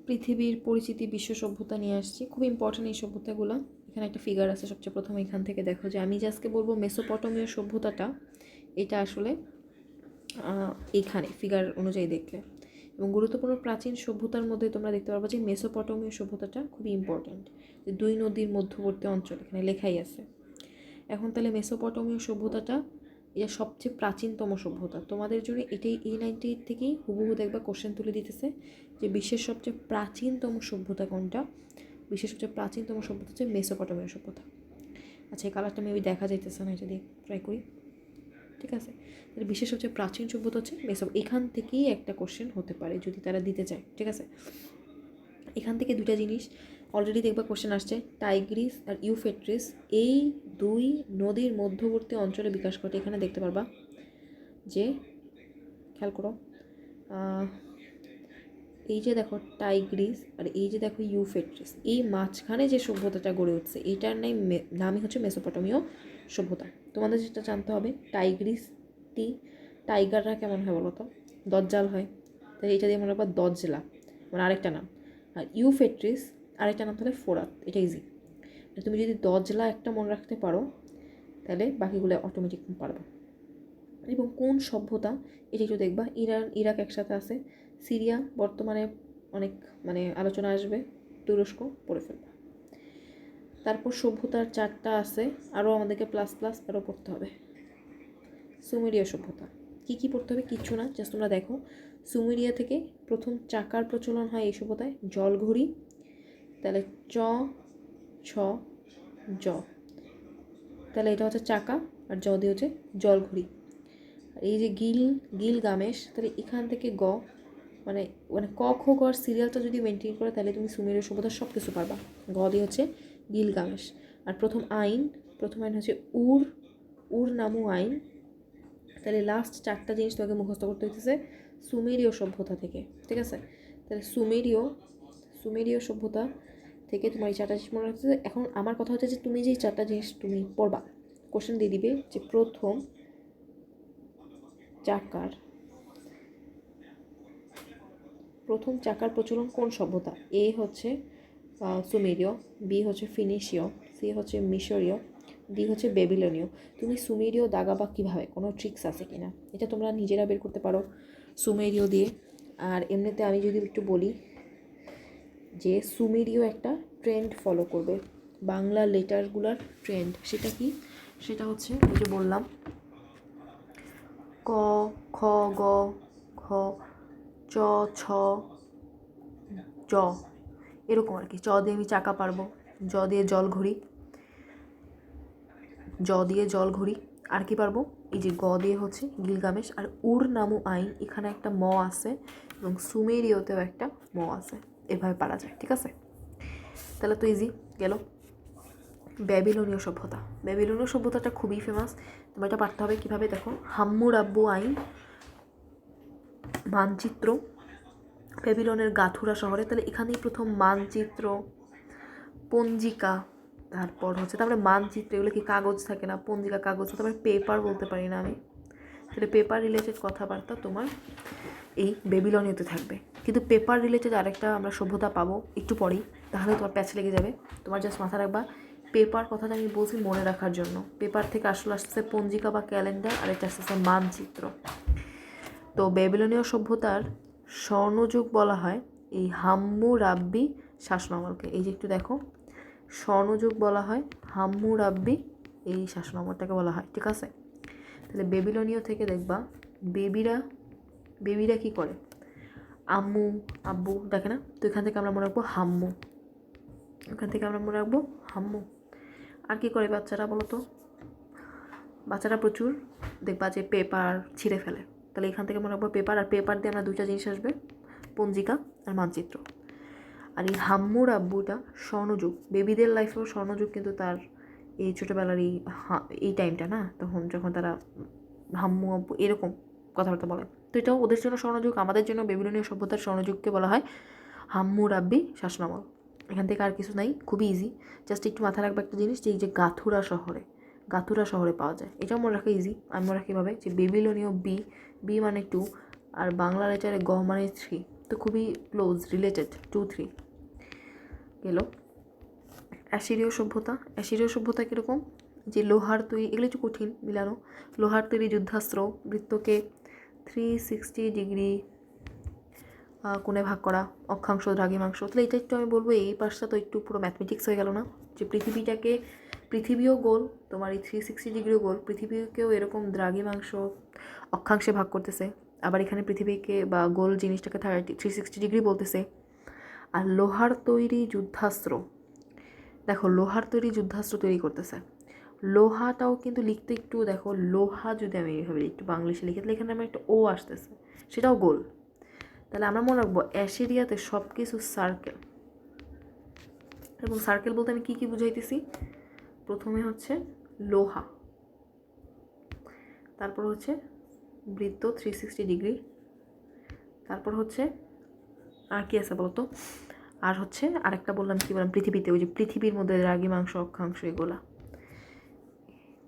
পৃথিবীর পরিচিতি বিশ্ব সভ্যতা নিয়ে আসছি, খুব ইম্পর্টেন্ট এই সভ্যতাগুলো। এখানে একটা ফিগার আছে সবচেয়ে প্রথমে, এখান থেকে দেখো যে আমি যে আজকে বলবো মেসোপটেমীয় সভ্যতাটা, এটা আসলে এইখানে ফিগার অনুযায়ী দেখলে এবং গুরুত্বপূর্ণ প্রাচীন সভ্যতার মধ্যে তোমরা দেখতে পারবে যে মেসোপটেমীয় সভ্যতাটা খুবই ইম্পর্ট্যান্ট, যে 2 নদীর মধ্যবর্তী অঞ্চল এখানে লেখাই আছে। এখন তাহলে মেসোপটেমীয় সভ্যতাটা এটা সবচেয়ে প্রাচীনতম সভ্যতা। তোমাদের জন্য এটাই A98 থেকেই হুবহু দেখবা কোশ্চেন তুলে দিতেছে যে বিশ্বের সবচেয়ে প্রাচীনতম সভ্যতা কোনটা। বিশ্বের সবচেয়ে প্রাচীনতম সভ্যতা হচ্ছে মেসোপটেমীয় সভ্যতা। আচ্ছা, এই কালারটা মেবি দেখা যাইতেছে না, এটা দিয়ে ট্রাই করি। ঠিক আছে, তাহলে বিশ্বের সবচেয়ে প্রাচীন সভ্যতা হচ্ছে এখান থেকেই একটা কোশ্চেন হতে পারে যদি তারা দিতে চায়। ঠিক আছে, এখান থেকে দুটা জিনিস অলরেডি দেখবা কোশ্চেন আসছে, টাইগ্রিস আর ইউফ্রেটিস এই 2 নদীর মধ্যবর্তী অঞ্চলে বিকাশ ঘটে। এখানে দেখতে পারবা যে, খেয়াল করো, এই যে দেখো টাইগ্রিস আর এই যে দেখো ইউফ্রেটিস, এই মাঝখানে যে সভ্যতাটা গড়ে উঠছে এইটার নামই হচ্ছে মেসোপটেমীয় সভ্যতা। তোমাদের যেটা জানতে হবে, টাইগাররা কেমন হয় বলো তো? দজ্জাল হয়, তাই এটা দিয়ে মনে রাখবা দজলা, মানে আরেকটা নাম। আর ইউফ্রেটিস আরেকটা নাম তাহলে ফোরাত, এটা ইজি। তুমি যদি দজলা একটা মনে রাখতে পারো তাহলে বাকিগুলো অটোমেটিক পারবে। এবং কোন সভ্যতা এটা একটু দেখবা, ইরান ইরাক একসাথে আছে, সিরিয়া বর্তমানে অনেক আলোচনা আসবে, তুরস্ক পড়ে ফেলবা। তারপর সভ্যতার 4টা আছে, আরও আমাদেরকে প্লাস আরও পড়তে হবে। সুমেরীয় সভ্যতা কী কী পড়তে হবে কিচ্ছু না, জাস্ট তোমরা দেখো। সুমেরিয়া থেকে প্রথম চাকার প্রচলন হয় এই সভ্যতায়, জলঘড়ি, তাহলে চ ছ জ, তাহলে এটা হচ্ছে চাকা, আর জ দিয়ে হচ্ছে জলঘড়ি। এই যে গিলগামেশ, তাহলে এখান থেকে মানে ক খ গ সিরিয়ালটা যদি মেনটেন করে তাহলে তুমি সুমেরীয় সভ্যতার সব কিছু পারবা। দিয়ে হচ্ছে গিলগামেশ। আর প্রথম আইন হচ্ছে উর নামু আইন। তাহলে লাস্ট 4টা জিনিস তোমাকে মুখস্থ করতে হইতেছে সুমেরীয় সভ্যতা থেকে। ঠিক আছে, তাহলে সুমেরীয় সভ্যতা থেকে তোমার এই 4টা জিনিস মনে রাখতেছে। এখন আমার কথা হচ্ছে যে তুমি যে 4টা জিনিস তুমি পড়বা, কোশ্চেন দিয়ে দিবে যে প্রথম চাকার প্রচলন কোন সভ্যতা? এ হচ্ছে সুমেরীয়, বি হচ্ছে ফিনিশীয়, সি হচ্ছে মিশরীয়, ডি হচ্ছে বেবিলনীয়। তুমি সুমেরীয় দাগাবা কীভাবে, কোনো ট্রিক্স আছে কি না, এটা তোমরা নিজেরা বের করতে পারো সুমেরীয় দিয়ে। আর এমনিতে আমি যদি একটু বলি যে সুমেরীয় একটা ট্রেন্ড ফলো করবে, বাংলা লেটারগুলার ট্রেন্ড। সেটা কি? সেটা হচ্ছে ওই যে বললাম ক খ গ ঘ চ ছ জ, এরকম আর কি। চ দিয়ে আমি চাকা পারবো, জ দিয়ে জলঘড়ি, আর কি পারবো? এই যে গ দিয়ে হচ্ছে গিলগামেশ, আর উর নামু আইন, এখানে একটা ম আছে এবং সুমেরীয়তেও একটা ম আছে, এভাবে পারা যায়। ঠিক আছে, তাহলে তো ইজি গেল। ব্যাবিলনীয় সভ্যতাটা খুবই ফেমাস, তোমার এটা পারতে হবে। কীভাবে দেখো, হাম্মুরাব্বু আইন, মানচিত্র ব্যাবিলনের গাথুরা শহরে, তাহলে এখানেই প্রথম মানচিত্র, পঞ্জিকা, তারপরে মানচিত্র, এগুলো কি কাগজ থাকে না, পঞ্জিকা কাগজ, তারপরে পেপার বলতে পারি না আমি, তাহলে পেপার রিলেটেড কথাবার্তা তোমার এই বেবিলনীয়তে থাকবে। কিন্তু পেপার রিলেটেড আরেকটা আমরা সভ্যতা পাবো একটু পরেই, তাহলে তোমার প্যাচ লেগে যাবে। তোমার জাস্ট মাথা রাখবা পেপার কথাটা আমি বলছি মনে রাখার জন্য। পেপার থেকে আসলে আসতেছে পঞ্জিকা বা ক্যালেন্ডার, আর এটা আসতেছে মানচিত্র। তো বেবিলনীয় সভ্যতার স্বর্ণযুগ বলা হয় এই হাম্মুরাব্বি শাসনামলকে। এই যে একটু দেখো, স্বর্ণযুগ বলা হয় হাম্মুরাব্বি এই শাসনামলটাকে বলা হয়। ঠিক আছে, তাহলে বেবিলনীয় থেকে দেখবা বেবিরা কি করে, আম্মু আব্বু দেখে না, তো এখান থেকে আমরা মনে রাখবো হাম্মু। আর কি করে বাচ্চারা বলো তো? বাচ্চারা প্রচুর দেখবা যে পেপার ছিঁড়ে ফেলে, তাহলে এখান থেকে মনে রাখবো পেপার। আর পেপার দিয়ে আমরা 2টা জিনিস আসবে, পঞ্জিকা আর মানচিত্র। আর এই হাম্মুর আব্বুটা স্বর্ণযুগ, বেবিদের লাইফেও স্বর্ণযুগ, কিন্তু তার এই ছোটোবেলার এই টাইমটা না, তখন যখন তারা হাম্মু আব্বু এরকম কথাবার্তা বলে, তো এটাও ওদের জন্য স্বর্ণযুগ। আমাদের জন্য বেবিলনীয় সভ্যতার স্বর্ণযুগকে বলা হয় হাম্মুরাব্বি শাসনামল। এখান থেকে আর কিছু নাই, খুবই ইজি। জাস্ট একটু মাথায় রাখবে একটা জিনিস, যে এই যে গাথুরা শহরে পাওয়া যায়, এটাও মনে রাখা ইজি। আমি মনে রাখি এভাবে যে বেবিলনীয় বি মানে 2, আর বাংলা লেটারে গ মানে 3, তো খুবই ক্লোজ রিলেটেড 2-3 গেল। অ্যাসিরীয় সভ্যতা কীরকম, যে লোহার তৈরি, এগুলো একটু কঠিন মিলানো, লোহার তৈরি যুদ্ধাস্ত্র, বৃত্তকে 360 ডিগ্রি কোণে ভাগ করা, অক্ষাংশ দ্রাঘিমাংশ। তাহলে এটা একটু আমি বলবো এই পাশটা তো একটু পুরো ম্যাথমেটিক্স হয়ে গেল না, যে পৃথিবীও গোল, তোমার এই 360 ডিগ্রিও গোল, পৃথিবীকেও এরকম দ্রাঘিমাংশ অক্ষাংশে ভাগ করতেছে, আবার এখানে পৃথিবীকে বা গোল জিনিসটাকে 360 ডিগ্রি বলতেছে। আর লোহার তৈরি যুদ্ধাস্ত্র, দেখো লোহার তৈরি যুদ্ধাস্ত্র তৈরি করতেছে, লোহাটাও কিন্তু লিখতে একটু দেখো, লোহা যদি আমি এইভাবে একটু বাংলিশে লিখে, তাহলে এখানে আমার একটা ও আসতেছে, সেটাও গোল। তাহলে আমরা মনে রাখবো অ্যাসিরিয়াতে সব কিছু সার্কেল, এবং সার্কেল বলতে আমি কী কী বুঝাইতেছি, প্রথমে হচ্ছে লোহা, তারপর হচ্ছে বৃত্ত 360 ডিগ্রি, তারপর হচ্ছে আর কি আছে বলতো, আর হচ্ছে আরেকটা বললাম কি বললাম, পৃথিবীতে ওই যে পৃথিবীর মধ্যে দ্রাঘিমাংশ অক্ষাংশ এগুলা।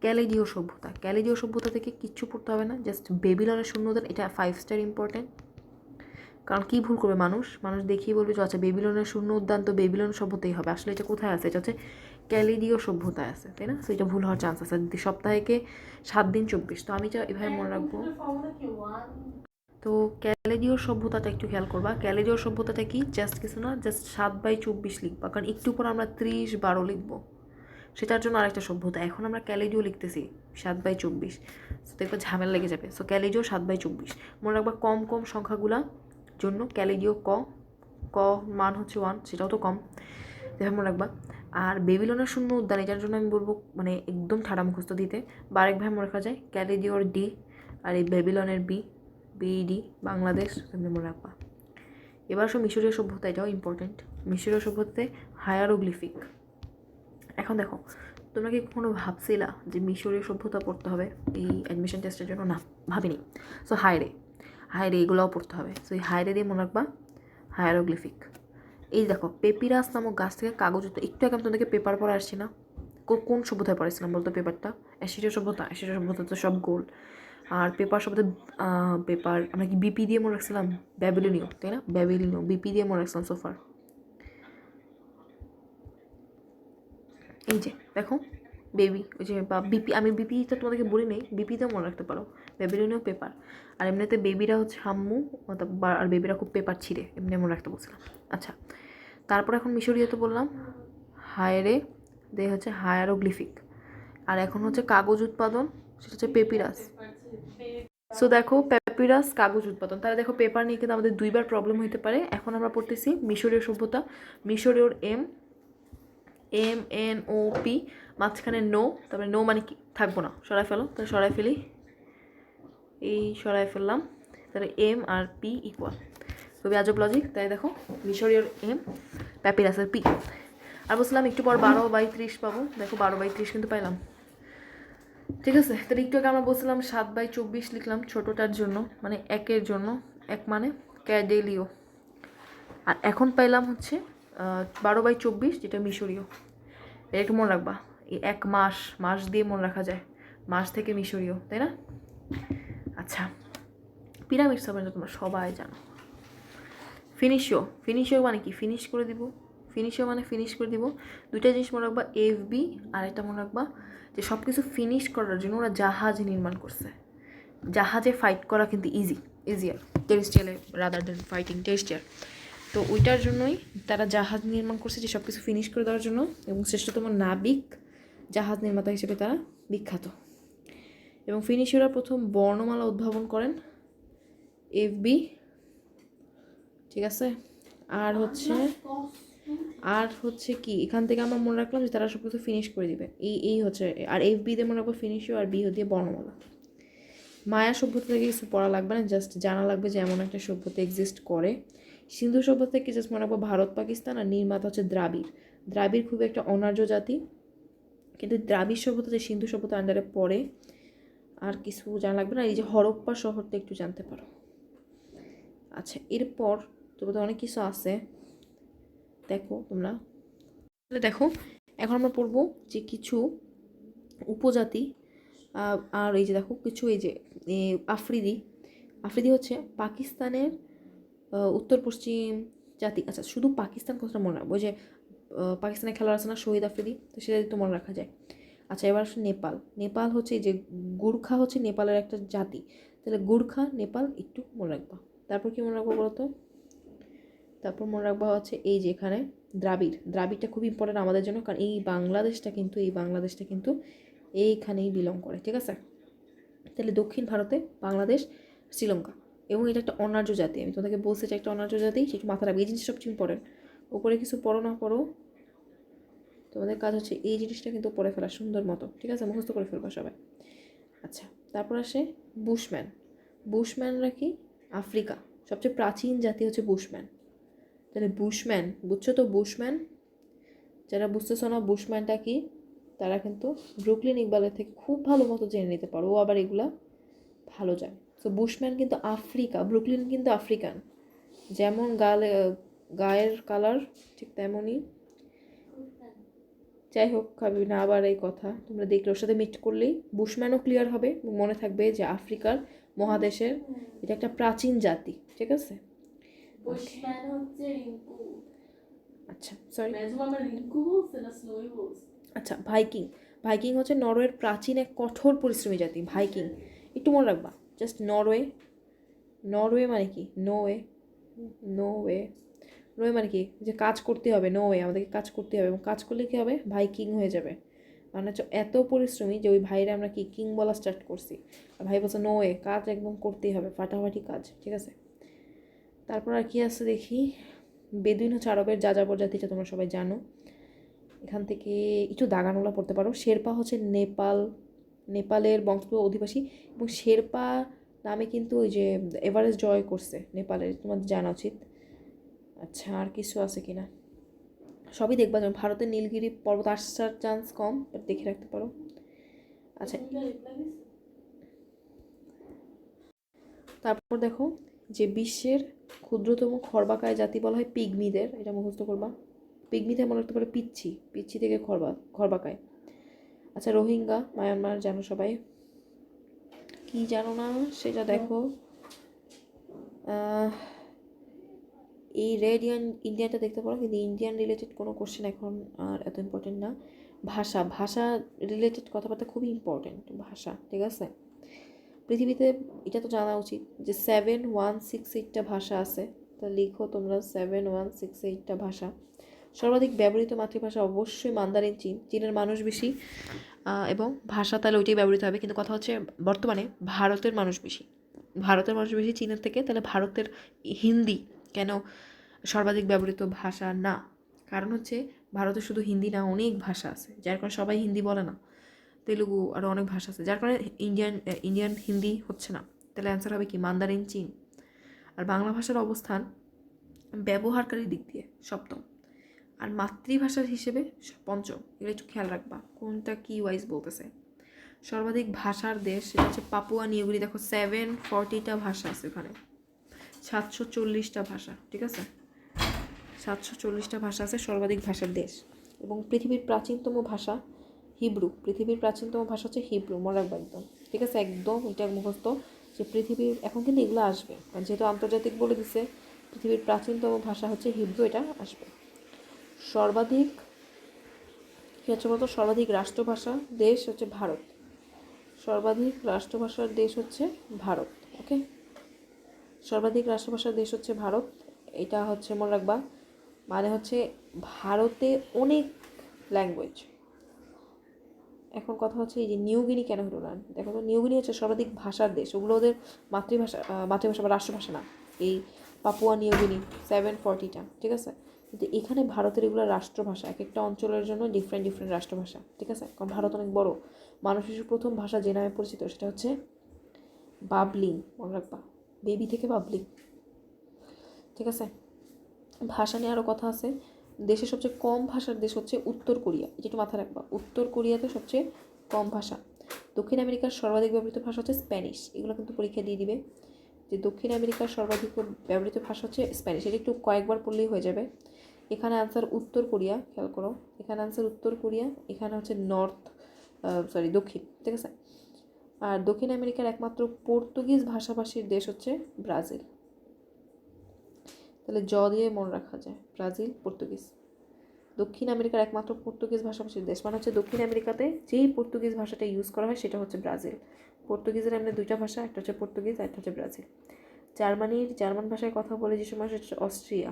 ক্যালেডীয় সভ্যতা থেকে কিচ্ছু পড়তে হবে না, জাস্ট বেবিলনের শূন্যদান, এটা 5 স্টার ইম্পর্টেন্ট। কারণ কী ভুল করবে মানুষ দেখিয়ে বলবে যে আচ্ছা বেবিলনের শূন্য উদ্যান তো বেবিলন সভ্যতাই হবে, আসলে এটা কোথায় আছে, এটা হচ্ছে ক্যালেডীয় সভ্যতায় আছে, তাই না? সো এটা ভুল হওয়ার চান্স আছে। সপ্তাহে 7 দিন 24, তো আমি যা এভাবে মনে রাখবো। তো ক্যালেডীয় সভ্যতাটা একটু খেয়াল করবা, ক্যালেডীয় সভ্যতাটা কি, জাস্ট কিছু না, জাস্ট 7/24 লিখবা, কারণ একটু পর আমরা 30/12 লিখবো, সেটার জন্য আরেকটা সভ্যতা। এখন আমরা ক্যালেডীয় লিখতেছি 7/24, তো দেখবো ঝামেলা লেগে যাবে। সো ক্যালেডীয় 7/24 মনে রাখবা। কম সংখ্যাগুলা জন্য ক্যালেডীয় ক মান হচ্ছে 1, সেটাও তো কম, এভাবে মনে রাখবা। আর বেবিলনের শূন্য উদ্যান, এটার জন্য আমি বলবো মানে একদম ঠাড়া মুখস্থ দিতে, বা আরেকভাবে মনে রাখা যায় ক্যালেডিওর ডি আর এই বেবিলনের বিডি, বাংলাদেশ, মনে রাখবা। এবার সব মিশরীয় সভ্যতা, এটাও ইম্পর্টেন্ট। মিশরীয় সভ্যতাতে হায়ারোগ্লিফিক। এখন দেখো, তোমরা কি কখনো ভাবছিলা যে মিশরীয় সভ্যতা পড়তে হবে এই অ্যাডমিশন টেস্টের জন্য? না, ভাবিনি। সো হায়রে এগুলোও পড়তে হবে। সো এই হায়রে দিয়ে মনে রাখবা হায়ারোগ্লিফিক। এই দেখো, পেপিরাস নামক গাছ থেকে কাগজ, একটু আগে আমি তোমাদেরকে পেপার পড়ে আসছি না, কোন সভ্যতায় পড়েছিলাম বলতো পেপারটা? অ্যাসিরীয় সভ্যতা তো সব গোল। আর পেপার সভ্যতা, পেপার আমরা কি বিপি দিয়ে মনে রাখছিলাম? ব্যাবিলনীয়, তাই না? ব্যাবিলনীয়, বিপি দিয়ে মনে রাখছিলাম সোফার। এই যে দেখো বেবি, ওই যে বা বিপি, আমি বিপিটা তোমাদেরকে বলি নেই, বিপিতেও মনে রাখতে পারো, ব্যাবিলনীয় পেপার। আর এমনিতে বেবিরা হচ্ছে হাম্মু, আর বেবিরা খুব পেপার ছিঁড়ে, এমনি মনে রাখতে বলছিলাম। আচ্ছা, তারপর এখন মিশরীয়তে বললাম হায়রে, দিয়ে হচ্ছে হায়ারোগ্লিফিক। আর এখন হচ্ছে কাগজ উৎপাদন, সেটা হচ্ছে পেপিরাস। সো দেখো, পেপিরাস কাগজ উৎপাদন, তাহলে দেখো পেপার নিয়ে কিন্তু আমাদের 2বার প্রবলেম হতে পারে। এখন আমরা পড়তেছি মিশরীয় সভ্যতা। মিশরীয়র MNOP, মাঝখানে নো, তারপরে নো মানে কি, থাকবো না, সরাই ফেলো, তাহলে সরাই ফেলি, এই সরাই ফেললাম, তাহলে M আর P ইকুয়াল, খুবই আজব লজিক। তাই দেখো মিশরীয়র M, প্যাপিরাসের P। আর বলছিলাম একটু পর 12/30 পাবো, দেখো 12/30 কিন্তু পাইলাম। ঠিক আছে, তাহলে একটু আগে আমরা বলছিলাম 7/24 লিখলাম ছোটোটার জন্য, মানে 1-এর জন্য, 1 মানে ক্যাডেলীয়। আর এখন পাইলাম হচ্ছে 12/24, যেটা মিশরীয়। এটা একটু মনে রাখবা, এই 1 মাস দিয়ে মনে রাখা যায়, মাস থেকে মিশরীয়, তাই না? আচ্ছা, পিরামিড সার্ভেন্ট তোমরা সবাই জানো। ফিনিশিও মানে কি, ফিনিশ করে দিব। দুইটা জিনিস মনে রাখবা, FB, আর একটা মনে রাখবা যে সব কিছু ফিনিশ করার জন্য ওরা জাহাজ নির্মাণ করছে। জাহাজে ফাইট করা কিন্তু ইজিয়ার টেরিস্ট্রিয়ালে রাদার দেন ফাইটিং টেরিস্ট্রিয়াল। তো ওইটার জন্যই তারা জাহাজ নির্মাণ করছে, যে সব কিছু ফিনিশ করে দেওয়ার জন্য, এবং শ্রেষ্ঠতম নাবিক জাহাজ নির্মাতা হিসেবে তারা বিখ্যাত। এবং ফিনিশিয়রা প্রথম বর্ণমালা উদ্ভাবন করেন, FB, ঠিক আছে। আর হচ্ছে কি, এখান থেকে আমরা মনে রাখলাম যে তারা সব কিছু ফিনিশ করে দিবে, এই হচ্ছে। আর FB দিয়ে মনে রাখবো ফিনিশিও, আর B দিয়ে বর্ণমালা। মায়া সভ্যতা থেকে কিছু পড়া লাগবে না, জাস্ট জানা লাগবে যে এমন একটা সভ্যতা এক্সিস্ট করে। সিন্ধু সভ্যতা থেকে জাস্ট মনে রাখবো ভারত পাকিস্তান, আর নির্মাতা হচ্ছে দ্রাবিড় খুব একটা অনার্য জাতি, কিন্তু দ্রাবিড় সভ্যতা যে সিন্ধু সভ্যতার আন্ডারে পড়ে। আর কিছু জানা লাগবে না, এই যে হরপ্পা শহরটা একটু জানতে পারো। আচ্ছা, এরপর তোমাদের অনেক কিছু আছে, দেখো তোমরা, দেখো এখন আমরা পড়বো যে কিছু উপজাতি। আর এই যে দেখো কিছু, এই যে আফ্রিদি হচ্ছে পাকিস্তানের উত্তর পশ্চিম জাতি, আচ্ছা শুধু পাকিস্তান কথাটা মনে রাখবো, ওই যে পাকিস্তানের খেলোয়াড় আছে না শহীদ আফ্রিদি, তো সেটা তো মনে রাখা যায়। আচ্ছা এবার আসলে নেপাল, নেপাল হচ্ছে এই যে গুর্খা হচ্ছে নেপালের একটা জাতি, তাহলে গুর্খা নেপাল একটু মনে রাখবা। তারপর কি মনে রাখবো বলতো, তারপর মনে রাখবা হচ্ছে এই যে এখানে দ্রাবিড়, দ্রাবিড়টা খুব ইম্পর্টেন্ট আমাদের জন্য, কারণ এই বাংলাদেশটা কিন্তু এইখানেই বিলং করে, ঠিক আছে। তাহলে দক্ষিণ ভারতে বাংলাদেশ, শ্রীলঙ্কা, এবং এটা একটা অনার্য জাতি, আমি তোমাদেরকে বলতে চাই একটা অনার্য জাতি, সেটা মাথা রাখবে, এই জিনিসটা সবচেয়ে ইম্পর্টেন্ট। উপরে কিছু পড়ো না পড়ো, তোমাদের কাজ হচ্ছে এই জিনিসটা কিন্তু পড়ে ফেলা সুন্দর মতো, ঠিক আছে, মুখস্থ করে ফেলবা সবাই। আচ্ছা তারপর আসে বুশম্যান, বুশম্যানরা কি আফ্রিকা, সবচেয়ে প্রাচীন জাতি হচ্ছে বুশম্যান। তাহলে বুশম্যান বুঝছো তো, বুশম্যান যারা বুঝতেছো না বুশম্যানটা কি, তারা কিন্তু ব্রুকলিন ইকবালের থেকে খুব ভালো মতো জেনে নিতে পারো, ও আবার এগুলা ভালো যায়। তো বুশম্যান কিন্তু আফ্রিকা, ব্রুকলিন কিন্তু আফ্রিকান, যেমন গায়ের কালার ঠিক তেমনই। যাই হোক খাবি না আবার এই কথা, তোমরা দেখলে ওর সাথে মিট করলেই বুশম্যানও ক্লিয়ার হবে, মনে থাকবে যে আফ্রিকার মহাদেশের এটা একটা প্রাচীন জাতি, ঠিক আছে। আচ্ছা সরি, আচ্ছা ভাইকিং, ভাইকিং হচ্ছে নরওয়ের প্রাচীন এক কঠোর পরিশ্রমী জাতি, ভাইকিং একটু মনে রাখবা। জাস্ট নরওয়ে, নরওয়ে মানে কি নোয়ে, নোয়ে, নোয়ে মানে কি যে কাজ করতে হবে, নোয়ে আমাদেরকে কাজ করতে হবে, এবং কাজ করলে কী হবে ভাইকিং হয়ে যাবে, মানে হচ্ছে এত পরিশ্রমী যে ওই ভাইরা আমরা কি কিং বলা স্টার্ট করছি, আর ভাই বলছে নোয়ে কাজ একদম করতেই হবে, ফাটাফাটি কাজ, ঠিক আছে। তারপর আর কি আছে দেখি, বেদুইন হচ্ছে আরবের যাযাবর জাতিটা তোমরা সবাই জানো, এখান থেকে একটু দাগানোলা পড়তে পারো। শেরপা হচ্ছে নেপালের বংশোদ্ভূত অধিবাসী, এবং শেরপা নামে কিন্তু ওই যে এভারেস্ট জয় করছে নেপালের, তোমাদের জানা উচিত। আচ্ছা আর কিছু আছে কিনা, সবই দেখবা, যেমন ভারতের নীলগিরি পর্বত আসার চান্স কম, দেখে রাখতে পারো। আচ্ছা তারপর দেখো যে বিশ্বের ক্ষুদ্রতম খর্বাকায় জাতি বলা হয় পিগমিদের, এটা মুখস্থ করবা। পিগমিতে মনে রাখতে পারে পিচ্ছি, পিচ্ছি থেকে খর্বাকায়। আচ্ছা রোহিঙ্গা মায়ানমার জানো সবাই, কি জানো না সেটা দেখো। এই রেড ইন্ডিয়ানটা দেখতে পারো, কিন্তু ইন্ডিয়ান রিলেটেড কোনো কোশ্চেন এখন আর এত ইম্পর্টেন্ট না। ভাষা, ভাষা রিলেটেড কথাবার্তা খুবই ইম্পর্টেন্ট, ভাষা, ঠিক আছে। পৃথিবীতে এটা তো জানা উচিত যে 7168টা ভাষা আছে, তা লিখো তোমরা 7168টা ভাষা। সর্বাধিক ব্যবহৃত মাতৃভাষা অবশ্যই মান্দারিন, চীনের মানুষ বেশি, এবং ভাষা তাহলে ওইটাই ব্যবহৃত হবে, কিন্তু কথা হচ্ছে বর্তমানে ভারতের মানুষ বেশি, চীনের থেকে, তাহলে ভারতের হিন্দি কেন সর্বাধিক ব্যবহৃত ভাষা না, কারণ হচ্ছে ভারতে শুধু হিন্দি না অনেক ভাষা আছে, যার কারণে সবাই হিন্দি বলে না, তেলুগু আরও অনেক ভাষা আছে, যার কারণে ইন্ডিয়ান হিন্দি হচ্ছে না, তাহলে অ্যান্সার হবে কি মান্দারিন চীন। আর বাংলা ভাষার অবস্থান ব্যবহারকারীর দিক দিয়ে সপ্তম, আর মাতৃভাষার হিসেবে পঞ্চম, এগুলো একটু খেয়াল রাখবা কোনটা কি ওয়াইজ বলতেছে। সর্বাধিক ভাষার দেশ সেটা হচ্ছে পাপুয়া নিউগিনি, দেখো 740টা ভাষা আছে ওখানে, 740টা ভাষা, ঠিক আছে, 740টা ভাষা আছে, সর্বাধিক ভাষার দেশ। এবং পৃথিবীর প্রাচীনতম ভাষা হিব্রু, পৃথিবীর প্রাচীনতম ভাষা হচ্ছে হিব্রু, মনে রাখবা একদম, ঠিক আছে, একদম এটা মুখস্থ, যে পৃথিবীর এখন কিন্তু এগুলো আসবে, কারণ যেহেতু আন্তর্জাতিক বলে দিছে, পৃথিবীর প্রাচীনতম ভাষা হচ্ছে হিব্রু, এটা আসবে। সর্বাধিক কী হচ্ছে বলতো, সর্বাধিক রাষ্ট্রভাষা দেশ হচ্ছে ভারত, সর্বাধিক রাষ্ট্রভাষার দেশ হচ্ছে ভারত, ওকে, সর্বাধিক রাষ্ট্রভাষার দেশ হচ্ছে ভারত, এটা হচ্ছে মনে রাখবা, মানে হচ্ছে ভারতে অনেক ল্যাঙ্গুয়েজ। এখন কথা হচ্ছে এই যে নিউগিনি কেন হলো না, দেখো তো নিউগিনি হচ্ছে সর্বাধিক ভাষার দেশ, ওগুলো ওদের মাতৃভাষা বা রাষ্ট্রভাষা না, এই পাপুয়া নিউগিনি 740টা, ঠিক আছে, কিন্তু এখানে ভারতের এগুলো রাষ্ট্রভাষা, এক একটা অঞ্চলের জন্য ডিফারেন্ট রাষ্ট্রভাষা, ঠিক আছে, কারণ ভারত অনেক বড়। মানব শিশুর প্রথম ভাষা যে নামে পরিচিত সেটা হচ্ছে বাবলিং, মনে রাখবা, বেবি থেকে বাবলিং, ঠিক আছে। ভাষা নিয়ে আরও কথা আছে, দেশের সবচেয়ে কম ভাষার দেশ হচ্ছে উত্তর কোরিয়া, এটা একটু মাথায় রাখবা, উত্তর কোরিয়াতে সবচেয়ে কম ভাষা। দক্ষিণ আমেরিকার সর্বাধিক ব্যবহৃত ভাষা হচ্ছে স্প্যানিশ, এগুলো কিন্তু পরীক্ষা দিয়ে দিবে, যে দক্ষিণ আমেরিকার সর্বাধিক ব্যবহৃত ভাষা হচ্ছে স্প্যানিশ, এটা একটু কয়েকবার পড়লেই হয়ে যাবে। এখানে আনসার উত্তর কোরিয়া, খেয়াল করো, এখানে আনসার উত্তর কোরিয়া, এখানে হচ্ছে দক্ষিণ, ঠিক আছে। আর দক্ষিণ আমেরিকার একমাত্র পর্তুগিজ ভাষাভাষীর দেশ হচ্ছে ব্রাজিল। তাহলে দিয়ে মনে রাখা যায় ব্রাজিল, পর্তুগিজ। দক্ষিণ আমেরিকার একমাত্র পর্তুগিজ ভাষাভাষীর দেশ, মানে হচ্ছে দক্ষিণ আমেরিকাতে যেই পর্তুগিজ ভাষাটা ইউজ করা হয় সেটা হচ্ছে ব্রাজিল। পর্তুগিজের এমনি দুইটা ভাষা, একটা হচ্ছে পর্তুগিজ আর একটা হচ্ছে ব্রাজিল। জার্মান ভাষায় কথা বলে যেসব মানুষ, হচ্ছে অস্ট্রিয়া।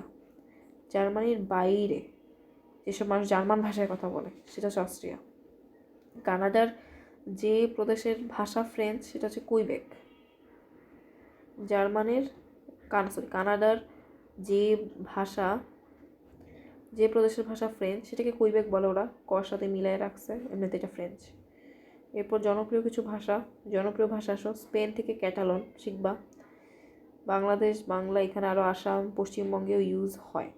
জার্মানির বাইরে যেসব মানুষ জার্মান ভাষায় কথা বলে সেটা হচ্ছে অস্ট্রিয়া। কানাডার যে প্রদেশের ভাষা ফ্রেঞ্চ সেটা হচ্ছে কুইবেক। কানাডার যে ভাষা, যে প্রদেশের ভাষা ফ্রেঞ্চ সেটাকে কুইবেক বলে, ওরা কর সাথে মিলায় রাখছে, এমনিতে এটা ফ্রেঞ্চ। এরপর জনপ্রিয় ভাষা আসো, স্পেন থেকে ক্যাটালন শিখবা। বাংলাদেশ বাংলা, এখানে আরও আসাম পশ্চিমবঙ্গেও ইউজ হয়,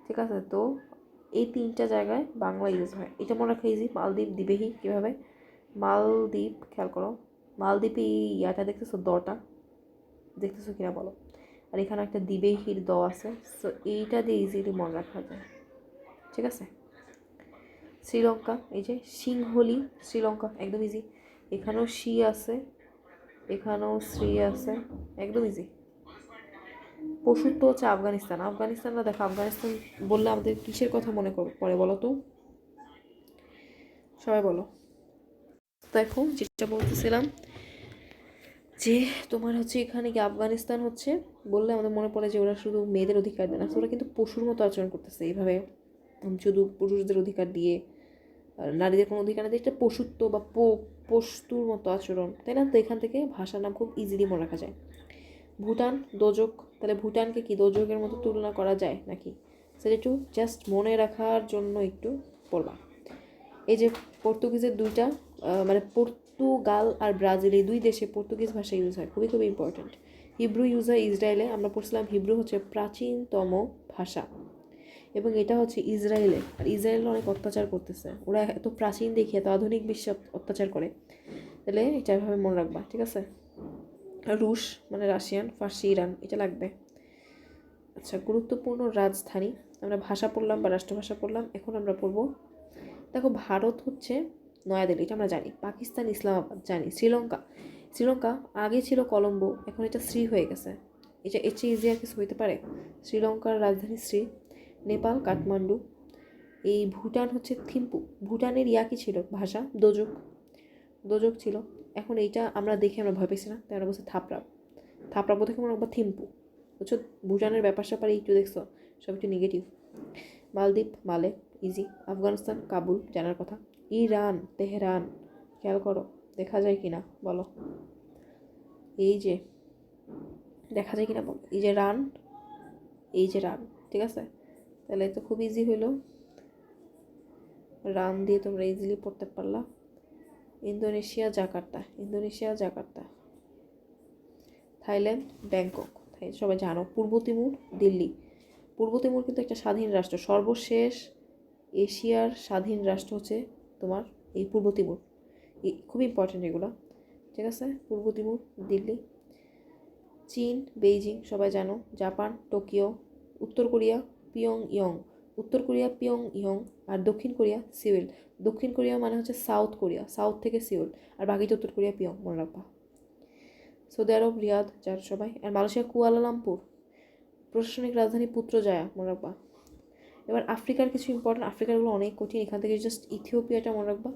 ঠিক আছে। তো এই 3টা জায়গায় বাংলা ইউজ হয়, এটা মনে রাখা ইজি। মালদ্বীপ, দিবেহি কীভাবে, মালদ্বীপ খেয়াল করো, মালদ্বীপে এই ইয়াটা দেখতেছো, দটা দেখতেছো কিনা বলো, আর এখানে একটা দিবেহির আছে, সো এইটা দিয়ে ইজিলি মনে রাখা যায়, ঠিক আছে। শ্রীলঙ্কা, এই যে সিংহলি, শ্রীলঙ্কা একদম ইজি। এখানেও সি আছে, এখানেও শ্রী আছে, একদম ইজি। পশুত্ব হচ্ছে আফগানিস্তানরা দেখো, আফগানিস্তান বললে আমাদের কিসের কথা মনে পড়ে বলো তো, সবাই বলো। দেখো যেটা বলতেছিলাম যে তোমার হচ্ছে এখানে কি আফগানিস্তান হচ্ছে বললে আমাদের মনে পড়ে যে ওরা শুধু মেয়েদের অধিকার দেয় না, ওরা কিন্তু পশুর মতো আচরণ করতেছে এইভাবে, শুধু পুরুষদের অধিকার দিয়ে নারীদের কোনো অধিকার না দিয়ে, একটা পশুত্ব বা পশুর মতো আচরণ, তাই না? তো এখান থেকে ভাষার নাম খুব ইজিলি মনে রাখা যায়। ভুটান, দোজক, তাহলে ভুটানকে কি দোজকের মতো তুলনা করা যায় নাকি, সেটা একটু জাস্ট মনে রাখার জন্য একটু পড়বা। এই যে পর্তুগিজের দুইটা, মানে পর্তুগাল আর ব্রাজিল এই দুই দেশে পর্তুগিজ ভাষা ইউজ হয়, খুবই খুবই ইম্পর্ট্যান্ট। হিব্রু ইউজ হয় ইসরায়েলে, আমরা পড়ছিলাম হিব্রু হচ্ছে প্রাচীনতম ভাষা, এবং এটা হচ্ছে ইসরায়েলে, আর ইসরায়েলে অনেক অত্যাচার করতেছে, ওরা এত প্রাচীন দেখে এত আধুনিক বিশ্বে অত্যাচার করে, তাহলে এটা এভাবে মনে রাখবা, ঠিক আছে। রুশ মানে রাশিয়ান, ফার্সি ইরান, এটা লাগবে। আচ্ছা, গুরুত্বপূর্ণ রাজধানী, আমরা ভাষা পড়লাম বা রাষ্ট্রভাষা পড়লাম, এখন আমরা পড়বো, দেখো ভারত হচ্ছে নয়াদিল্লি, এটা আমরা জানি। পাকিস্তান ইসলামাবাদ জানি। শ্রীলঙ্কা আগে ছিল কলম্বো, এখন এটা শ্রী হয়ে গেছে, এটা এর চেয়ে ইজি আর কিছু হইতে পারে। শ্রীলঙ্কার রাজধানী শ্রী। নেপাল কাঠমান্ডু। এই ভুটান হচ্ছে থিম্পু, ভুটানের ইয়া কি ছিল ভাষা, দোজক ছিল, এখন এইটা আমরা দেখে আমরা ভয় পেয়েছি না, তাই আমরা বলছি থাপড়াবো থেকে মনে একবার থিম্পু, বুঝছো। ভুটানের ব্যাপার স্যাপারে একটু দেখছো, সব একটু নেগেটিভ। মালদ্বীপ মালে, ইজি। আফগানিস্তান কাবুল, জানার কথা। ইরান তেহরান, খেয়াল করো দেখা যায় কিনা বলো, এই যে দেখা যায় কিনা বলো, এই যে রান, ঠিক আছে। তাহলে তো খুব ইজি হইলো, রান দিয়ে তোমরা ইজিলি পড়তে পারলা। Indonesia Jakarta. থাইল্যান্ড ব্যাংকক, সবাই জানো। পূর্ব তিমুর দিল্লি। পূর্ব তিমুর কিন্তু একটা স্বাধীন রাষ্ট্র, সর্বশেষ এশিয়ার স্বাধীন রাষ্ট্র হচ্ছে তোমার এই পূর্ব তিমুর, খুব ইম্পর্টেন্ট এগুলো, ঠিক আছে। পূর্ব তিমুর দিল্লি। চীন বেইজিং, সবাই জানো। Japan Tokyo. উত্তর কোরিয়া পিয়ং ইয়ং, আর দক্ষিণ কোরিয়া সিউল। দক্ষিণ কোরিয়া মানে হচ্ছে সাউথ কোরিয়া, সাউথ থেকে সিউল, আর বাকিটা উত্তর কোরিয়া পিয়ং, মনে রাখবা। সৌদি আরব রিয়াদ, যার সবাই। আর মালয়েশিয়া কুয়ালালামপুর। প্রশাসনিক রাজধানী পুত্রজায়া, মনে রাখবা। এবার আফ্রিকার কিছু ইম্পর্টেন্ট, আফ্রিকারগুলো অনেক কঠিন, এখান থেকে জাস্ট ইথিওপিয়াটা মনে রাখবা,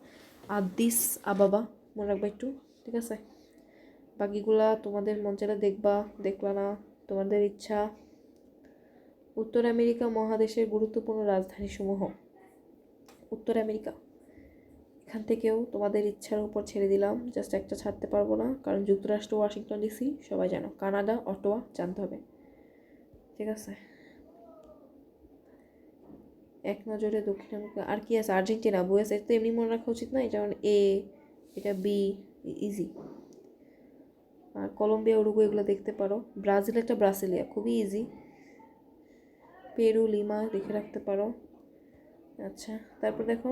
আদিস আবাবা মনে রাখবা একটু, ঠিক আছে। বাকিগুলা তোমাদের মন চাইলে দেখবা না, তোমাদের ইচ্ছা। উত্তর আমেরিকা মহাদেশের গুরুত্বপূর্ণ রাজধানীসমূহ। উত্তর আমেরিকা, এখান থেকেও তোমাদের ইচ্ছার উপর ছেড়ে দিলাম, জাস্ট একটা ছাড়তে পারবো না, কারণ যুক্তরাষ্ট্র ওয়াশিংটন ডিসি সবাই জানো। কানাডা অটোয়া জানতে হবে, ঠিক আছে। এক নজরে দক্ষিণ আমেরিকা আর কি আছে, আর্জেন্টিনা, বুয়েস, এটা তো এমনি মনে রাখা উচিত না, এটা এ, এটা বি, ইজি। আর কলম্বিয়া উরুগুয়ে এগুলো দেখতে পারো। ব্রাজিল একটা ব্রাসিলিয়া, খুবই ইজি। পেরু লিমা দেখে রাখতে পারো। আচ্ছা, তারপর দেখো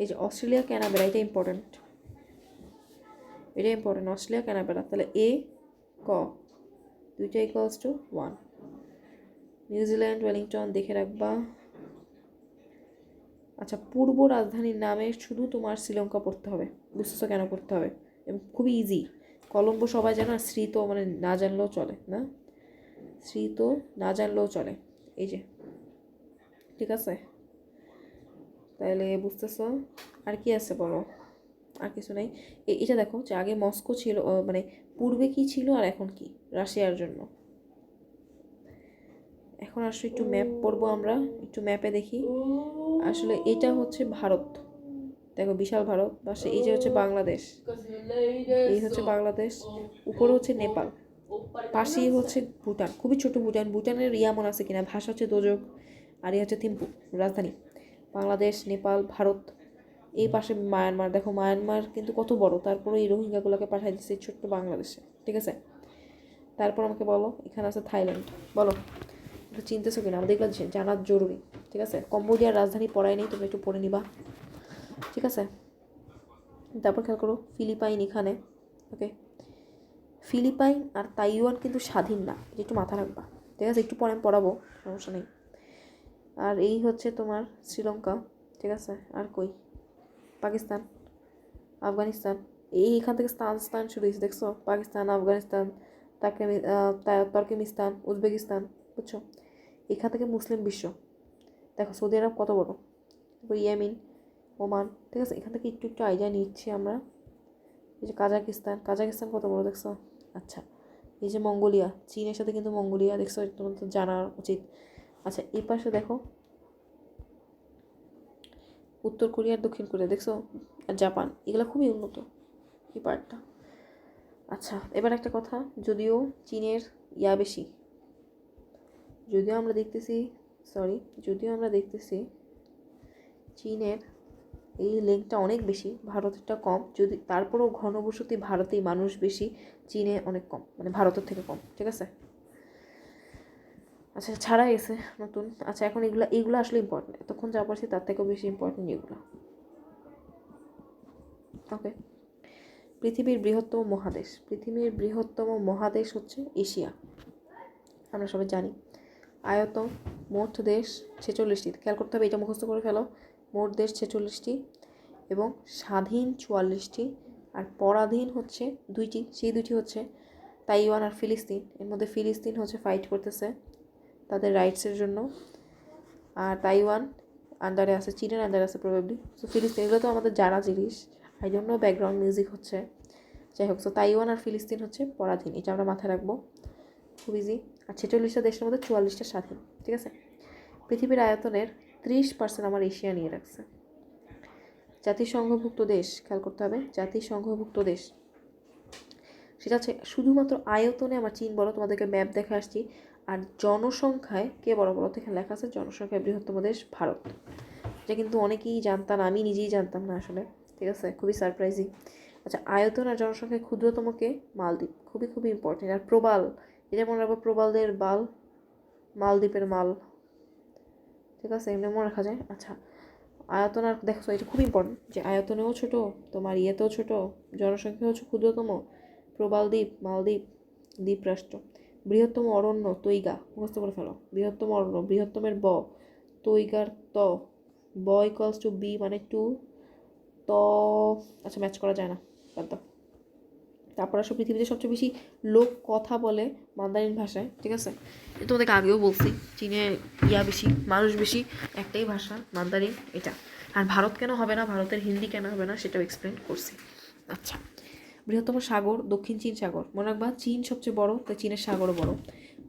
এই যে অস্ট্রেলিয়া ক্যানাবেরা, এটা ইম্পর্টেন্ট, অস্ট্রেলিয়া ক্যানাবেরা, তাহলে এ ক দুইটা ইকুয়ালস টু 1। নিউজিল্যান্ড ওয়েলিংটন দেখে রাখবা। আচ্ছা, পূর্ব রাজধানীর নামে শুধু তোমার শ্রীলঙ্কা পড়তে হবে, বুঝতেছো কেন পড়তে হবে, এবং খুবই ইজি। কলম্বো সবাই জানো, আর শ্রী তো মানে না জানলেও চলে না। শ্রী তো না জানলেও চলে, এই যে, ঠিক আছে? তাহলে বুঝতেছো? আর কি আছে বলো? আর কিছু নেই। এটা দেখো যে আগে মস্কো ছিল, মানে পূর্বে কি ছিল আর এখন কি, রাশিয়ার জন্য। এখন আসলে একটু ম্যাপ পড়বো আমরা, একটু ম্যাপে দেখি। আসলে এটা হচ্ছে ভারত, দেখো বিশাল ভারত। পাশে এই যে হচ্ছে বাংলাদেশ, এই হচ্ছে বাংলাদেশ, উপরে হচ্ছে নেপাল, পাশেই হচ্ছে ভুটান, খুবই ছোট ভুটান। ভুটানের মনে আছে কিনা, ভাষা হচ্ছে দোজক, আর এই হচ্ছে থিম্পু রাজধানী। বাংলাদেশ, নেপাল, ভারত, এই পাশে মায়ানমার। দেখো মায়ানমার কিন্তু কত বড়, তারপরে এই রোহিঙ্গাগুলোকে পাঠাই দিচ্ছে এই ছোট্ট বাংলাদেশে, ঠিক আছে? তারপর আমাকে বলো, এখানে আছে থাইল্যান্ড, বলো একটু চিনতেছো কিনা, আমাদের এগুলো জানার জরুরি, ঠিক আছে? কম্বোডিয়ার রাজধানী পড়াই নেই, তুমি একটু পড়ে নিবা, ঠিক আছে? তারপর খেয়াল করো ফিলিপাইন এখানে, ওকে? ফিলিপাইন আর তাইওয়ান কিন্তু স্বাধীন না, এটা একটু মাথা রাখবা, ঠিক আছে? একটু পরে আমি পড়াবো, সমস্যা নেই। আর এই হচ্ছে তোমার শ্রীলঙ্কা, ঠিক আছে? আর কই, পাকিস্তান, আফগানিস্তান, এখান থেকে স্থান শুরু হয়েছে, দেখছো? পাকিস্তান, আফগানিস্তান, তুর্কমেনিস্তান, উজবেকিস্তান, বুঝছো? এখান থেকে মুসলিম বিশ্ব, দেখো সৌদি আরব কত বড়, ইয়েমেন, ওমান, ঠিক আছে? এখান থেকে একটু একটু আইডিয়া নিচ্ছি আমরা। এই যে কাজাকিস্তান কত বড়, দেখছো? আচ্ছা, এই যে মঙ্গোলিয়া, চীনের সাথে কিন্তু মঙ্গোলিয়া, দেখছো? তোমার তো জানা উচিত। আচ্ছা, এই পাশে দেখো উত্তর কোরিয়া আর দক্ষিণ কোরিয়া, দেখছো? আর জাপান, এগুলো খুবই উন্নত এই পার্টটা। আচ্ছা, এবার একটা কথা, যদিও চীনের বেশি, যদিও আমরা দেখতেছি চীনের এই লেংটা অনেক বেশি, ভারতেরটা কম, যদি তারপরেও ঘনবসতি ভারতেই মানুষ বেশি, চীনে অনেক কম, মানে ভারতের থেকে কম, ঠিক আছে? আচ্ছা, ছাড়া গেছে নতুন। আচ্ছা, এখন এইগুলো আসলে ইম্পর্টেন্ট, এতক্ষণ যা পারছি তার থেকেও বেশি ইম্পর্টেন্ট এগুলো, ওকে? পৃথিবীর বৃহত্তম মহাদেশ হচ্ছে এশিয়া, আমরা সবাই জানি। আয়তন, মোট দেশ 46টি, খেয়াল করতে হবে, এটা মুখস্থ করে ফেলো। মোট দেশ 46টি এবং স্বাধীন 44টি, আর পরাধীন হচ্ছে 2টি, সেই 2টি হচ্ছে তাইওয়ান আর ফিলিস্তিন। এর মধ্যে ফিলিস্তিন হচ্ছে ফাইট করতেছে তাদের রাইটসের জন্য, আর তাইওয়ান আন্ডারে আছে, চীনের আন্ডারে আছে প্রবাবলি। সো ফিলিস্তিন, এগুলো তো আমাদের জানা জিনিস, এই জন্য ব্যাকগ্রাউন্ড মিউজিক হচ্ছে, যাই হোক। সো তাইওয়ান আর ফিলিস্তিন হচ্ছে পরাধীন, এটা আমরা মাথায় রাখবো, খুব ইজি। আর 46টা দেশের মধ্যে 44টা স্বাধীন, ঠিক আছে? পৃথিবীর আয়তনের 30% আমার এশিয়া নিয়ে রাখছে। জাতিসংঘভুক্ত দেশ, খেয়াল করতে হবে, জাতিসংঘভুক্ত দেশ, সেটা হচ্ছে শুধুমাত্র আয়তনে আমার চীন বড়, তোমাদেরকে ম্যাপ দেখে আসছি। আর জনসংখ্যায় কে বড় বড়, এখানে লেখা আছে জনসংখ্যায় বৃহত্তম দেশ ভারত, এটা কিন্তু অনেকেই জানতাম, আমি নিজেই জানতাম না আসলে, ঠিক আছে? খুবই সারপ্রাইজিং। আচ্ছা, আয়তন আর জনসংখ্যায় ক্ষুদ্রতম কে, মালদ্বীপ, খুবই খুবই ইম্পর্টেন্ট। আর প্রবাল, এটা মনে রাখবো, প্রবালদের বাল, মালদ্বীপের মাল, ঠিক আছে? এমনি মনে রাখা যায়। আচ্ছা, আয়তন আর দেখো, এটা খুব ইম্পর্টেন্ট যে আয়তনেও ছোট, তোমার ইয়েতেও ছোট, জনসংখ্যাও ক্ষুদ্রতম, প্রবাল দ্বীপ, মালদ্বীপ, দ্বীপরাষ্ট্র। বৃহত্তম অরণ্য তৈগা, মুখস্থ করে ফেলো। বৃহত্তম অরণ্য, বৃহত্তমের তৈগার ব ইকুয়ালস টু বি মানে 2, ত, আচ্ছা ম্যাচ করা যায় না, বাদ দাও। তারপর আসলে পৃথিবীতে সবচেয়ে বেশি লোক কথা বলে মান্দারিন ভাষায়, ঠিক আছে? তোমাদেরকে আগেও বলছি, চীনে বেশি, মানুষ বেশি, একটাই ভাষা মান্দারিন, এটা। আর ভারত কেন হবে না, ভারতের হিন্দি কেন হবে না, সেটাও এক্সপ্লেন করছি। আচ্ছা, বৃহত্তম সাগর দক্ষিণ চীন সাগর, মনে রাখবা চীন সবচেয়ে বড়, তাই চীনের সাগরও বড়।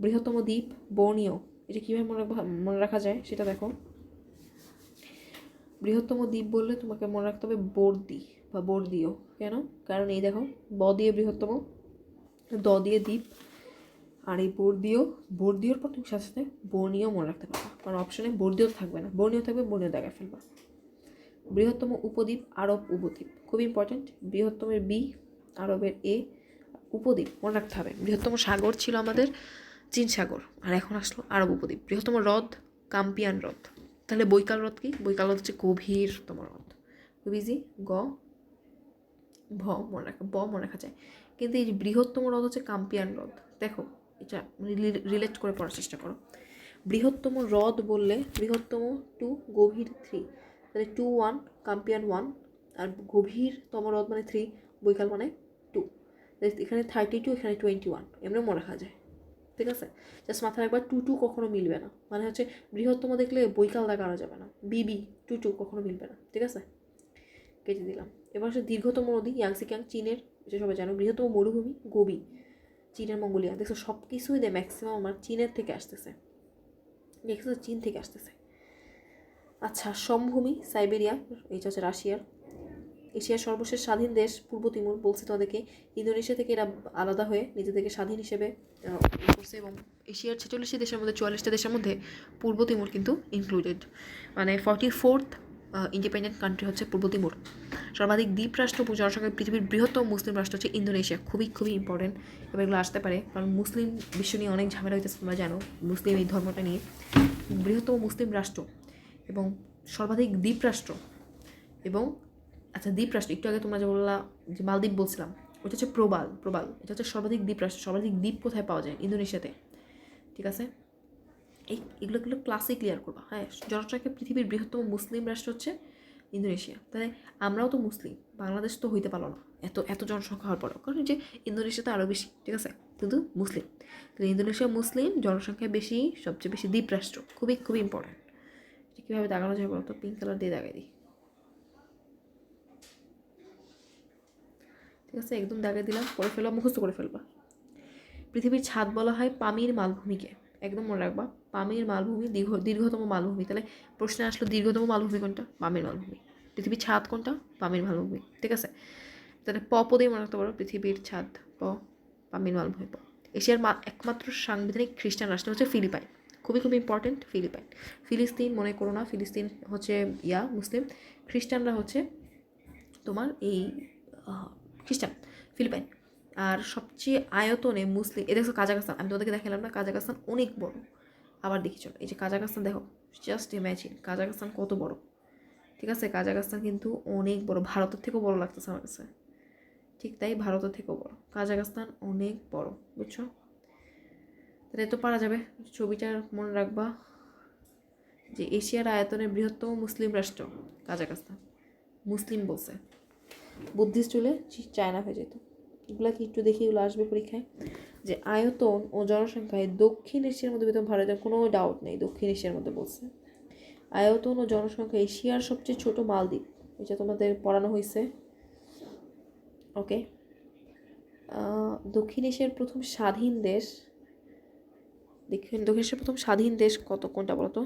বৃহত্তম দ্বীপ বর্নিও, এটা কীভাবে মনে রাখা যায় সেটা দেখো। বৃহত্তম দ্বীপ বললে তোমাকে মনে রাখতে হবে বর্দি বা বর্দিও, কেন? কারণ এই দেখো, ব দিয়ে বৃহত্তম, দ দিয়ে দ্বীপ, আর এই বর্দিওর পর তুমি সাথে সাথে বর্নিও মনে রাখতে পারবা, কারণ অপশনে বর্দিও থাকবে না, বর্নিও থাকবে, বর্নিও দেখায় ফেলবা। বৃহত্তম উপদ্বীপ আরব উপদ্বীপ, খুব ইম্পর্টেন্ট। বৃহত্তমের বি, আরবের এ, উপদ্বীপ মনে রাখতে হবে। বৃহত্তম সাগর ছিল আমাদের চীন সাগর, আর এখন আসলো আরব উপদ্বীপ। বৃহত্তম হ্রদ কাম্পিয়ান হ্রদ, তাহলে বৈকাল হ্রদ কি? বৈকাল হ্রদ হচ্ছে গভীরতম হ্রদ, খুব ইজি। ব মনে রাখা যায়, কিন্তু এই বৃহত্তম হ্রদ হচ্ছে কাম্পিয়ান হ্রদ। দেখো, এটা রিলেট করে পড়ার চেষ্টা করো। বৃহত্তম হ্রদ বললে বৃহত্তম 2, গভীর 3, তাহলে 2 1, কাম্পিয়ান 1, আর গভীরতম হ্রদ মানে 3, বৈকাল মানে 2, এখানে 32, এখানে 21, এমনি মনে রাখা যায়। ঠিক আছে, জাস্ট মাথায় একবার টু টু কখনো মিলবে না, মানে হচ্ছে বৃহত্তম দেখলে বৈকাল দাগ আনা যাবে না, বিবি টু টু কখনো মিলবে না, ঠিক আছে, কেটে দিলাম। এবার হচ্ছে দীর্ঘতম নদী ইয়াংসিকিয়াং চীনের, এটা সবাই জানো। বৃহত্তম মরুভূমি গোবি, চীনের মঙ্গোলিয়া। দেখছো সব কিছুই দেয় ম্যাক্সিমাম আমার চীনের থেকে আসতেছে, দেখছো চীন থেকে আসতেছে। আচ্ছা, সমভূমি সাইবেরিয়া, এইটা হচ্ছে রাশিয়ার। এশিয়ার সর্বশেষ স্বাধীন দেশ পূর্ব তিমুর, বলছি তোমাদেরকে। ইন্দোনেশিয়া থেকে এরা আলাদা হয়ে নিজেদেরকে স্বাধীন হিসেবে করছে, এবং এশিয়ার 46টি দেশের মধ্যে 44টা দেশের মধ্যে পূর্ব তিমুর কিন্তু ইনক্লুডেড, মানে 44th ইন্ডিপেন্ডেন্ট কান্ট্রি হচ্ছে পূর্ব তিমুর। সর্বাধিক দ্বীপ রাষ্ট্র জনসংখ্যায় পৃথিবীর বৃহত্তম মুসলিম রাষ্ট্র হচ্ছে ইন্দোনেশিয়া। খুবই খুবই ইম্পর্টেন্ট, এবার এগুলো আসতে পারে, কারণ মুসলিম বিশ্ব নিয়ে অনেক ঝামেলা হইতেছে, তোমরা জানো মুসলিম এই ধর্মটা নিয়ে। বৃহত্তম মুসলিম রাষ্ট্র এবং সর্বাধিক দ্বীপ রাষ্ট্র, এবং আচ্ছা দ্বীপ রাষ্ট্র একটু আগে তোমরা যে বললা যে মালদ্বীপ বলছিলাম, ওটা হচ্ছে প্রবাল, এটা হচ্ছে সর্বাধিক দ্বীপ রাষ্ট্র। সর্বাধিক দ্বীপ কোথায় পাওয়া যায়? ইন্দোনেশিয়াতে, ঠিক আছে। এগুলো ক্লাসে ক্লিয়ার করবা। হ্যাঁ, জনসংখ্যায় পৃথিবীর বৃহত্তম মুসলিম রাষ্ট্র হচ্ছে ইন্দোনেশিয়া। তাহলে আমরাও তো মুসলিম, বাংলাদেশ তো হইতে পারলো না এত জনসংখ্যা হওয়ার পরও, কারণ যে ইন্দোনেশিয়াতে আরও বেশি, ঠিক আছে, কিন্তু মুসলিম। তাহলে ইন্দোনেশিয়া মুসলিম, জনসংখ্যা বেশি, সবচেয়ে বেশি দ্বীপ রাষ্ট্র। খুবই খুবই ইম্পর্টেন্ট। কীভাবে দাগানো যায় বলো তো? পিঙ্ক কালার দিয়ে দাগাই দিই, ঠিক আছে, একদম দাগাই দিলাম। করে ফেলবা, মুখস্থ করে ফেলবা। পৃথিবীর ছাদ বলা হয় পামির মালভূমিকে, একদম মনে রাখবা। পামির মালভূমি দীর্ঘতম মালভূমি। তাহলে প্রশ্নে আসলো দীর্ঘতম মালভূমি কোনটা? পামির মালভূমি। পৃথিবীর ছাদ কোনটা? পামির মালভূমি, ঠিক আছে। তাহলে পদেই মনে রাখতে পারো, পৃথিবীর ছাদ পামির মালভূমি এশিয়ার একমাত্র সাংবিধানিক খ্রিস্টান রাষ্ট্র হচ্ছে ফিলিপাইন। খুবই খুবই ইম্পর্টেন্ট ফিলিপাইন। ফিলিস্তিন মনে করো না, ফিলিস্তিন হচ্ছে মুসলিম, খ্রিস্টানরা হচ্ছে তোমার এই খ্রিস্টান, ফিলিপাইন। আর সবচেয়ে আয়তনে মুসলিম, এ দেখো কাজাকস্তান, আমি তোমাদেরকে দেখালাম না, কাজাকস্তান অনেক বড়। আবার দেখি চলো, এই যে কাজাকস্তান দেখো, জাস্ট ইম্যাজিন কাজাকস্তান কত বড়, ঠিক আছে। কাজাকস্তান কিন্তু অনেক বড়, ভারতের থেকেও বড় লাগতেছে আমার কাছে। ঠিক তাই, ভারতের থেকেও বড় কাজাকস্তান, অনেক বড়, বুঝছো? তাহলে তো পারা যাবে। ছবিটার মনে রাখবা যে এশিয়ার আয়তনের বৃহত্তম মুসলিম রাষ্ট্র কাজাকস্তান। মুসলিম বলছে, বুদ্ধিস্ট হলে চায়না হয়ে যেত। এগুলা কি একটু দেখি, এগুলো আসবে পরীক্ষায়। যে আয়তন ও জনসংখ্যায় দক্ষিণ এশিয়ার মধ্যে ভারতের কোনো ডাউট নেই, দক্ষিণ এশিয়ার মধ্যে বলছে। আয়তন ও জনসংখ্যা এশিয়ার সবচেয়ে ছোট মালদ্বীপ, এটা তোমাদের পড়ানো হয়েছে, ওকে। দক্ষিণ এশিয়ার প্রথম স্বাধীন দেশ, দক্ষিণ এশিয়ার প্রথম স্বাধীন দেশ কোনটা বলো তো?